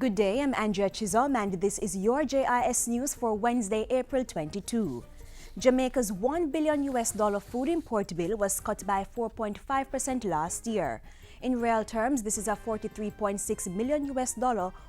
Good day, I'm Andrea Chisholm and this is your JIS News for Wednesday, April 22. Jamaica's $1 billion food import bill was cut by 4.5% last year. In real terms, this is a $43.6 million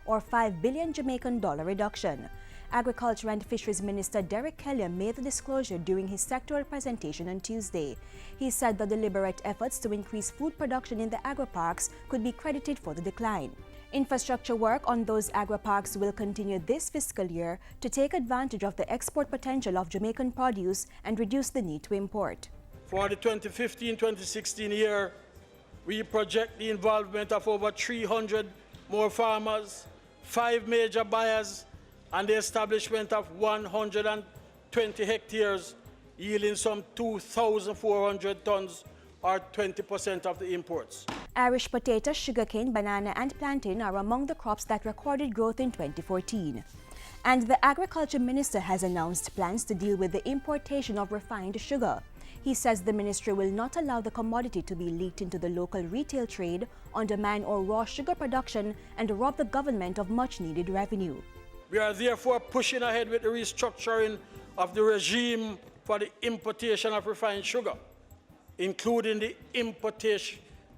or 5 billion Jamaican dollar reduction. Agriculture and Fisheries Minister Derek Kelly made the disclosure during his sectoral presentation on Tuesday. He said the deliberate efforts to increase food production in the agri-parks could be credited for the decline. Infrastructure work on those agri-parks will continue this fiscal year to take advantage of the export potential of Jamaican produce and reduce the need to import. For the 2015-2016 year, we project the involvement of over 300 more farmers, 5 major buyers, and the establishment of 120 hectares, yielding some 2,400 tons or 20% of the imports. Irish potato, sugarcane, banana and plantain are among the crops that recorded growth in 2014. And the Agriculture Minister has announced plans to deal with the importation of refined sugar. He says the ministry will not allow the commodity to be leaked into the local retail trade, undermine or raw sugar production, and rob the government of much-needed revenue. We are therefore pushing ahead with the restructuring of the regime for the importation of refined sugar, including the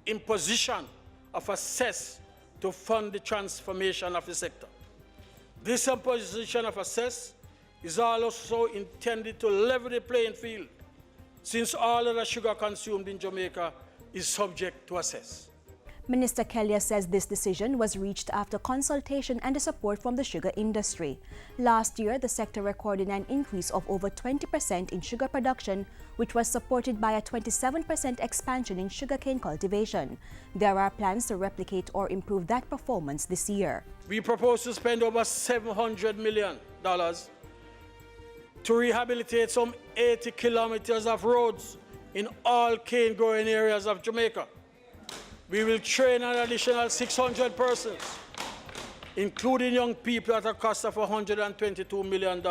imposition of a cess to fund the transformation of the sector. This imposition of a cess is also intended to level the playing field, since all of the sugar consumed in Jamaica is subject to a cess. Minister Kelly says this decision was reached after consultation and support from the sugar industry. Last year, the sector recorded an increase of over 20% in sugar production, which was supported by a 27% expansion in sugarcane cultivation. There are plans to replicate or improve that performance this year. We propose to spend over $700 million to rehabilitate some 80 kilometers of roads in all cane-growing areas of Jamaica. We will train an additional 600 persons, including young people, at a cost of $122 million,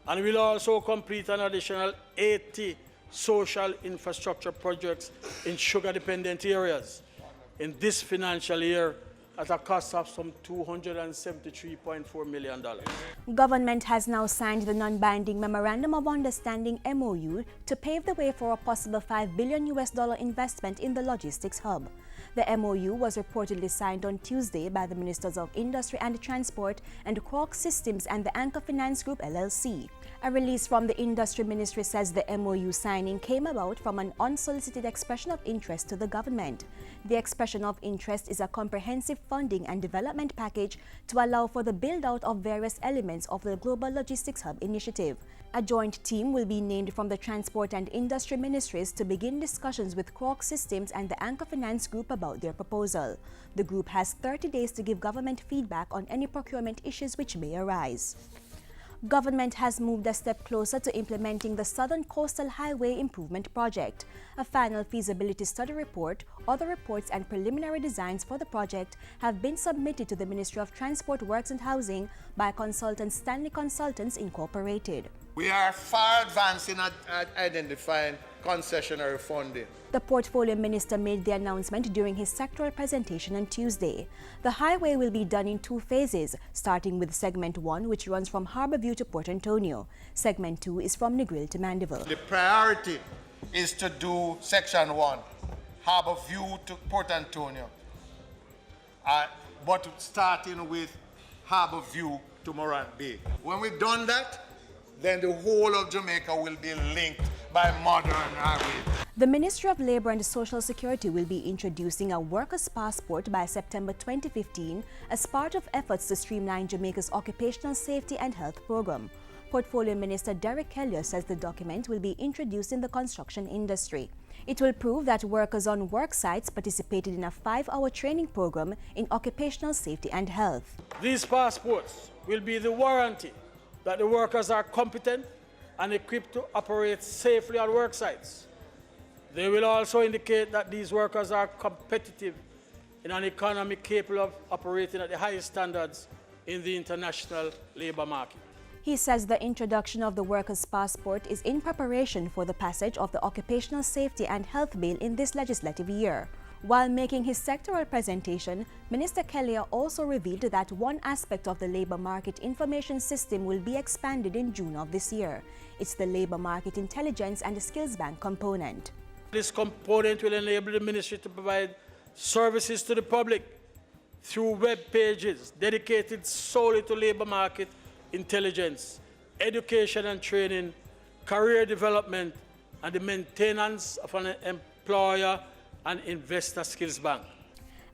and we'll also complete an additional 80 social infrastructure projects in sugar-dependent areas in this financial year at a cost of some $273.4 million. Government has now signed the non-binding Memorandum of Understanding MOU to pave the way for a possible $5 billion investment in the logistics hub. The MOU was reportedly signed on Tuesday by the Ministers of Industry and Transport and Quark Systems and the Anchor Finance Group LLC. A release from the Industry Ministry says the MOU signing came about from an unsolicited expression of interest to the government. The expression of interest is a comprehensive funding and development package to allow for the build-out of various elements of the Global Logistics Hub initiative. A joint team will be named from the Transport and Industry Ministries to begin discussions with Quark Systems and the Anchor Finance Group about their proposal. The group has 30 days to give government feedback on any procurement issues which may arise. Government has moved a step closer to implementing the Southern Coastal Highway Improvement Project. A final feasibility study report, other reports and preliminary designs for the project have been submitted to the Ministry of Transport, Works and Housing by consultant Stanley Consultants Incorporated. We are far advanced in identifying concessionary funding. The Portfolio Minister made the announcement during his sectoral presentation on Tuesday. The highway will be done in 2 phases, starting with Segment 1, which runs from Harbourview to Port Antonio. Segment 2 is from Negril to Mandeville. The priority is to do Section 1, Harbourview to Port Antonio, but starting with Harbourview to Morant Bay. When we've done that, then the whole of Jamaica will be linked by modern highway. The Ministry of Labour and Social Security will be introducing a workers' passport by September 2015 as part of efforts to streamline Jamaica's occupational safety and health program. Portfolio Minister Derek Kelly says the document will be introduced in the construction industry. It will prove that workers on work sites participated in a 5-hour training program in occupational safety and health. These passports will be the warranty that the workers are competent and equipped to operate safely on work sites. They will also indicate that these workers are competitive in an economy capable of operating at the highest standards in the international labor market. He says the introduction of the workers' passport is in preparation for the passage of the Occupational Safety and Health Bill in this legislative year. While making his sectoral presentation, Minister Kelliher also revealed that one aspect of the labor market information system will be expanded in June of this year. It's the Labor Market Intelligence and Skills Bank component. This component will enable the ministry to provide services to the public through web pages dedicated solely to labor market intelligence, education and training, career development, and the maintenance of an employer and investor skills bank.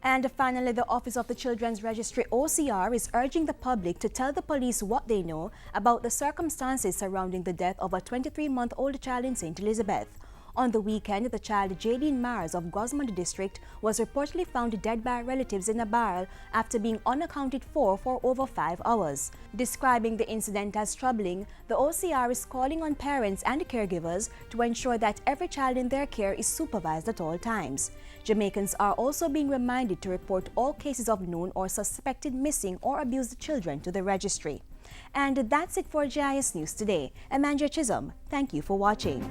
And finally, the Office of the Children's Registry OCR is urging the public to tell the police what they know about the circumstances surrounding the death of a 23-month-old child in St. Elizabeth. On the weekend, the child Jaylene Mars of Gosmond District was reportedly found dead by relatives in a barrel after being unaccounted for over 5 hours. Describing the incident as troubling, the OCR is calling on parents and caregivers to ensure that every child in their care is supervised at all times. Jamaicans are also being reminded to report all cases of known or suspected missing or abused children to the registry. And that's it for JIS News today. I'm Andrea Chisholm. Thank you for watching.